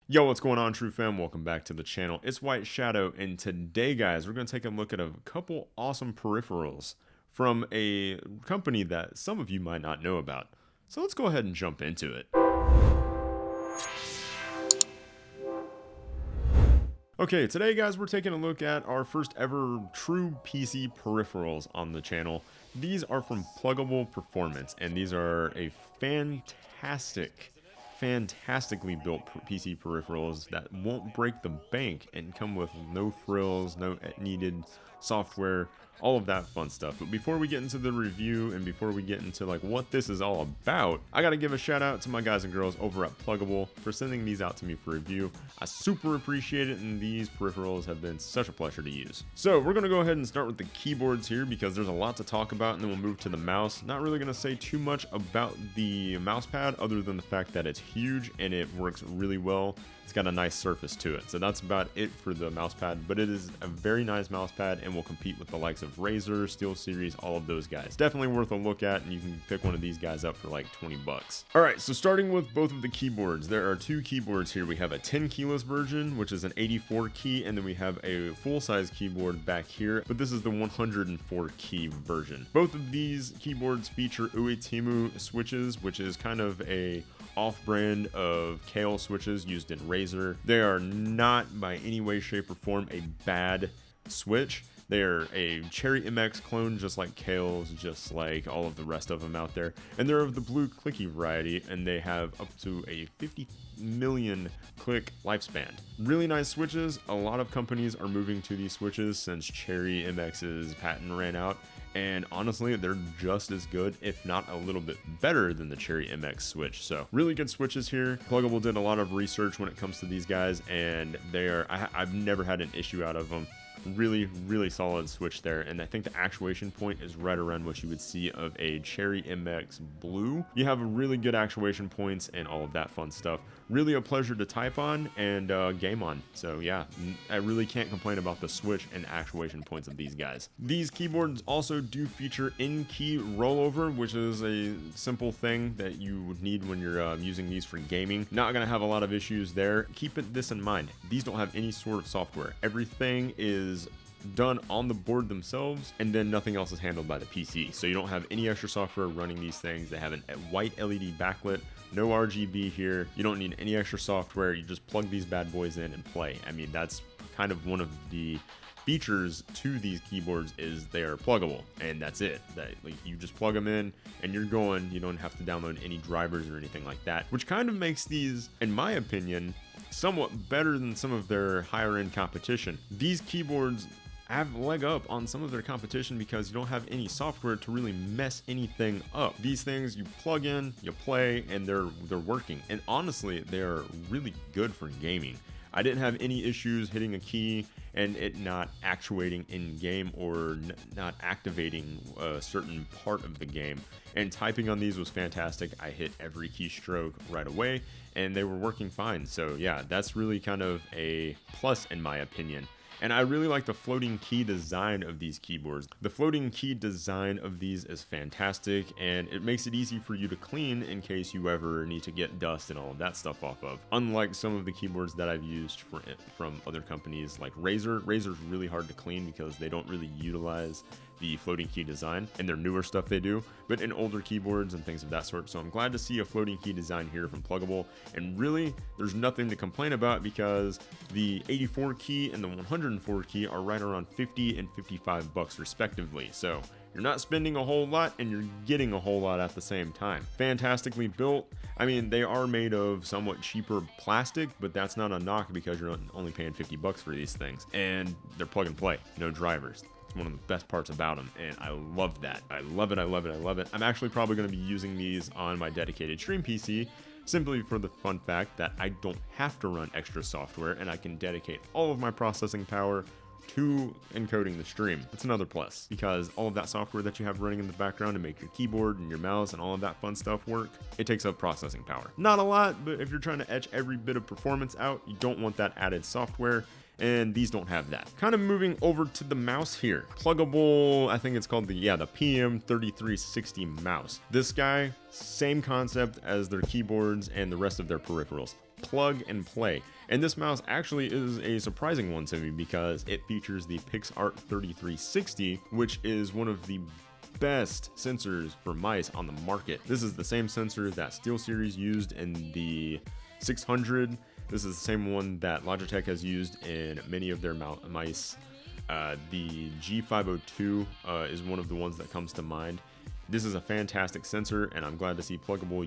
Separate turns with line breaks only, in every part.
Yo, what's going on, True Fam? Welcome back to the channel. It's White Shadow, and today, guys, we're going to take a look at a couple awesome peripherals from a company that some of you might not know about. So let's go ahead and jump into it. Okay, today, guys, we're taking a look at our first ever true PC peripherals on the channel. These are from Pluggable Performance, and these are a fantastically built PC peripherals that won't break the bank and come with no frills, no needed software, all of that fun stuff. But before we get into the review and before we get into like what this is all about, I gotta give a shout out to my guys and girls over at Pluggable for sending these out to me for review. I super appreciate it, and these peripherals have been such a pleasure to use. So we're gonna go ahead and start with the keyboards here because there's a lot to talk about, and then we'll move to the mouse. Not really gonna say too much about the mouse pad other than the fact that it's huge and it works really well. It's got a nice surface to it. So that's about it for the mouse pad, but it is a very nice mouse pad and will compete with the likes of Razer, SteelSeries, all of those guys. Definitely worth a look at, and you can pick one of these guys up for like 20 bucks. All right, so starting with both of the keyboards, there are two keyboards here. We have a 10 keyless version, which is an 84 key, and then we have a full-size keyboard back here, but this is the 104 key version. Both of these keyboards feature Ouetemu switches, which is kind of a off-brand of Kale switches used in Razer. They are not by any way, shape, or form a bad switch. They're a Cherry MX clone, just like Kale's, just like all of the rest of them out there. And they're of the blue clicky variety, and they have up to a 50 million click lifespan. Really nice switches. A lot of companies are moving to these switches since Cherry MX's patent ran out. And honestly, they're just as good, if not a little bit better than the Cherry MX switch. So really good switches here. Pluggable did a lot of research when it comes to these guys, and I've never had an issue out of them. Really solid switch there, and I think the actuation point is right around what you would see of a Cherry MX Blue. You have really good actuation points and all of that fun stuff. Really a pleasure to type on and game on. So yeah, I really can't complain about the switch and actuation points of these guys. These keyboards also do feature in-key rollover, which is a simple thing that you would need when you're using these for gaming. Not gonna have a lot of issues there. Keep this in mind. These don't have any sort of software. Everything is done on the board themselves, and then nothing else is handled by the PC. So you don't have any extra software running these things. They have a white LED backlit, no RGB here. You don't need any extra software. You just plug these bad boys in and play. I mean, that's kind of one of the features to these keyboards, is they are pluggable, and that's it. That like you just plug them in and you're going. You don't have to download any drivers or anything like that, which kind of makes these, in my opinion, somewhat better than some of their higher end competition. These keyboards have a leg up on some of their competition because you don't have any software to really mess anything up. These things you plug in, you play, and they're working. And honestly, they're really good for gaming. I didn't have any issues hitting a key and it not actuating in game or not activating a certain part of the game. And typing on these was fantastic. I hit every keystroke right away and they were working fine. So yeah, that's really kind of a plus in my opinion. And I really like the floating key design of these keyboards. The floating key design of these is fantastic, and it makes it easy for you to clean in case you ever need to get dust and all of that stuff off of. Unlike some of the keyboards that I've used from other companies like Razer. Razer's really hard to clean because they don't really utilize the floating key design and their newer stuff they do, but in older keyboards and things of that sort. So I'm glad to see a floating key design here from Pluggable, and really there's nothing to complain about because the 84 key and the 104 key are right around 50 and 55 bucks respectively. So you're not spending a whole lot and you're getting a whole lot at the same time. Fantastically built. I mean, they are made of somewhat cheaper plastic, but that's not a knock because you're only paying 50 bucks for these things, and they're plug and play, no drivers. One of the best parts about them, and I love that. I love it. I'm actually probably going to be using these on my dedicated stream PC simply for the fun fact that I don't have to run extra software and I can dedicate all of my processing power to encoding the stream. It's another plus because all of that software that you have running in the background to make your keyboard and your mouse and all of that fun stuff work, it takes up processing power. Not a lot, but if you're trying to etch every bit of performance out, you don't want that added software. and these don't have that. Kind of moving over to the mouse here. Pluggable, I think it's called the PM3360 mouse. This guy, same concept as their keyboards and the rest of their peripherals. plug and play. And this mouse actually is a surprising one to me because it features the Pixart 3360, which is one of the best sensors for mice on the market. This is the same sensor that SteelSeries used in the 600. This is the same one that Logitech has used in many of their mice. The G502 is one of the ones that comes to mind. This is a fantastic sensor, and I'm glad to see Pluggable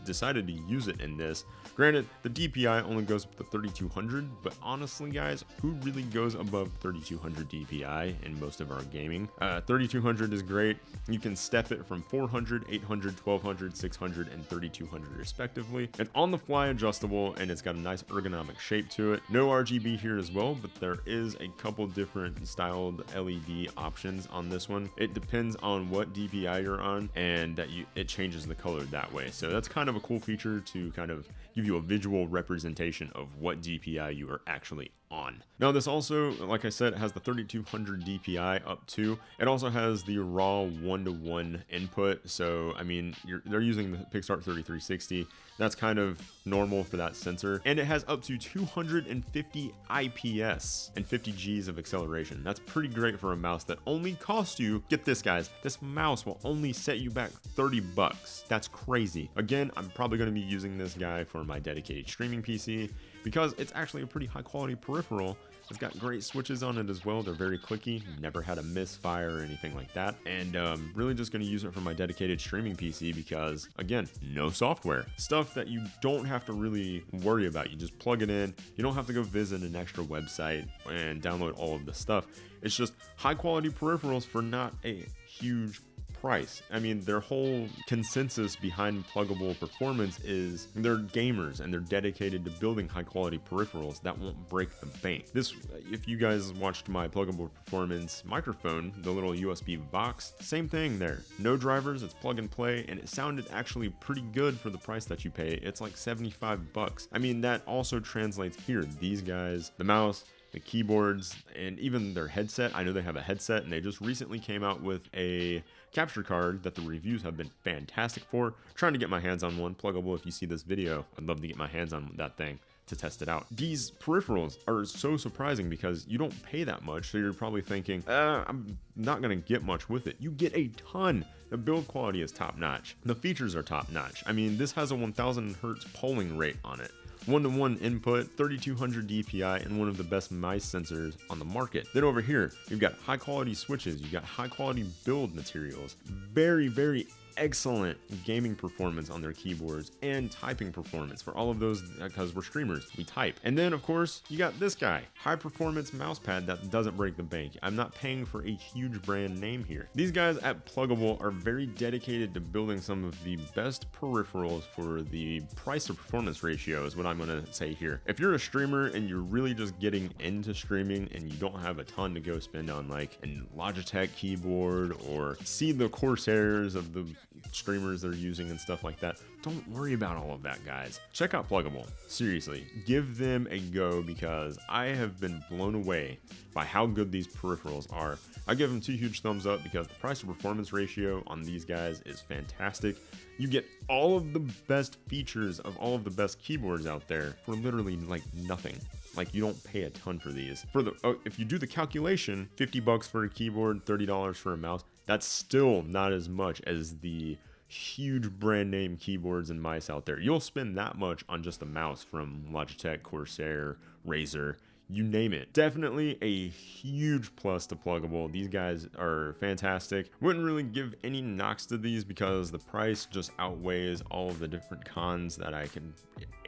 decided to use it in this. Granted, the DPI only goes up to 3200, but honestly, guys, who really goes above 3200 DPI in most of our gaming? 3200 is great. You can step it from 400, 800, 1200, 600, and 3200 respectively. It's on the fly adjustable, and it's got a nice ergonomic shape to it. No RGB here as well, but there is a couple different styled LED options on this one. It depends on what DPI you're on, and that it changes the color that way. So that's kind of a cool feature to kind of give you a visual representation of what DPI you are actually on. Now this also, like I said, it has the 3200 DPI up to. It also has the raw 1-to-1 input. So I mean, they're using the Pixart 3360. That's kind of normal for that sensor. And it has up to 250 IPS and 50 Gs of acceleration. That's pretty great for a mouse that only costs you, get this guys, this mouse will only set you back 30 bucks. That's crazy. Again, I'm probably going to be using this guy for my dedicated streaming PC because it's actually a pretty high quality peripheral. It's got great switches on it as well. They're very clicky, never had a misfire or anything like that. And really just going to use it for my dedicated streaming PC because, again, no software. Stuff that you don't have to really worry about. You just plug it in. You don't have to go visit an extra website and download all of the stuff. It's just high quality peripherals for not a huge price. I mean, their whole consensus behind Pluggable Performance is they're gamers and they're dedicated to building high quality peripherals that won't break the bank. This, if you guys watched my Pluggable Performance microphone, the little USB box, same thing there. No drivers, it's plug and play, and it sounded actually pretty good for the price that you pay. It's like 75 bucks. I mean, that also translates here. These guys, the mouse, the keyboards, and even their headset. I know they have a headset, and they just recently came out with a capture card that the reviews have been fantastic for. Trying to get my hands on one. Pluggable, if you see this video, I'd love to get my hands on that thing to test it out. These peripherals are so surprising because you don't pay that much, so you're probably thinking, I'm not gonna get much with it. You get a ton. The build quality is top notch. The features are top notch. I mean, this has a 1000 hertz polling rate on it. 1-to-1 input, 3200 DPI, and one of the best mice sensors on the market. Then over here, you've got high quality switches, you've got high quality build materials, very, very excellent gaming performance on their keyboards and typing performance for all of those because we're streamers, we type. And then of course you got this guy, high performance mouse pad that doesn't break the bank. I'm not paying for a huge brand name here. These guys at Pluggable are very dedicated to building some of the best peripherals for the price to performance ratio is what I'm going to say here. If you're a streamer and you're really just getting into streaming and you don't have a ton to go spend on like a Logitech keyboard or see the Corsairs of the streamers they're using and stuff like that, don't worry about all of that, guys. Check out Pluggable. Seriously, give them a go because I have been blown away by how good these peripherals are. I give them 2 huge thumbs up because the price to performance ratio on these guys is fantastic. You get all of the best features of all of the best keyboards out there for literally like nothing. Like, you don't pay a ton for these. For the if you do the calculation, 50 bucks for a keyboard, $30 for a mouse, that's still not as much as the huge brand name keyboards and mice out there. You'll spend that much on just a mouse from Logitech, Corsair, Razer, you name it. Definitely a huge plus to Pluggable. These guys are fantastic. Wouldn't really give any knocks to these because the price just outweighs all of the different cons that I can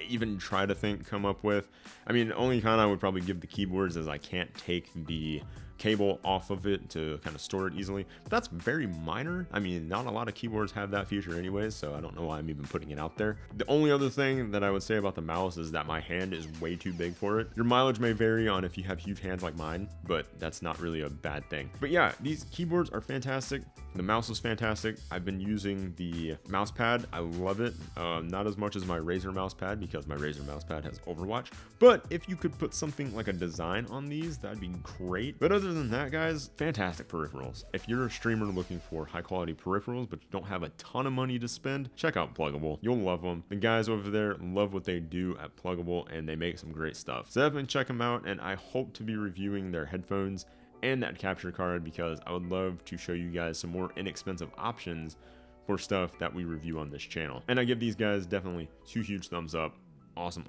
even try to come up with. I mean, the only con I would probably give the keyboards is I can't take the cable off of it to kind of store it easily, but that's very minor. I mean, not a lot of keyboards have that feature anyways, so I don't know why I'm even putting it out there. The only other thing that I would say about the mouse is that my hand is way too big for it. Your mileage may vary on if you have huge hands like mine, but that's not really a bad thing. But yeah, these keyboards are fantastic. The mouse is fantastic. I've been using the mouse pad. I love it. Not as much as my Razer mouse pad because my Razer mouse pad has Overwatch. But if you could put something like a design on these, that'd be great. But other than that, guys, fantastic peripherals. If you're a streamer looking for high quality peripherals, but you don't have a ton of money to spend, check out Pluggable. You'll love them. The guys over there love what they do at Pluggable, and they make some great stuff. So definitely check them out, and I hope to be reviewing their headphones and that capture card because I would love to show you guys some more inexpensive options for stuff that we review on this channel. And I give these guys definitely 2 huge thumbs up. Awesome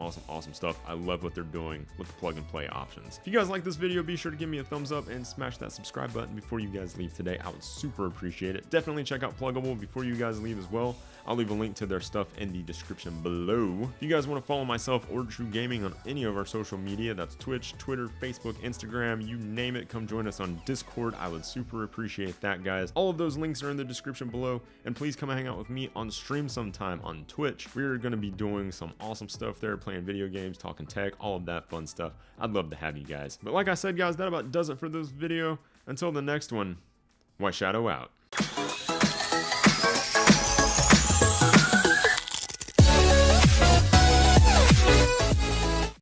stuff. I love what they're doing with the plug and play options. If you guys like this video, be sure to give me a thumbs up and smash that subscribe button before you guys leave today. I would super appreciate it. Definitely check out Pluggable before you guys leave as well. I'll leave a link to their stuff in the description below. If you guys want to follow myself or True Gaming on any of our social media, that's Twitch, Twitter, Facebook, Instagram, you name it, come join us on Discord. I would super appreciate that, guys. All of those links are in the description below, and please come hang out with me on stream sometime on Twitch. We're going to be doing some awesome stuff there, playing video games, talking tech, all of that fun stuff. I'd love to have you guys. But like I said, guys, that about does it for this video. Until the next one, White Shadow out.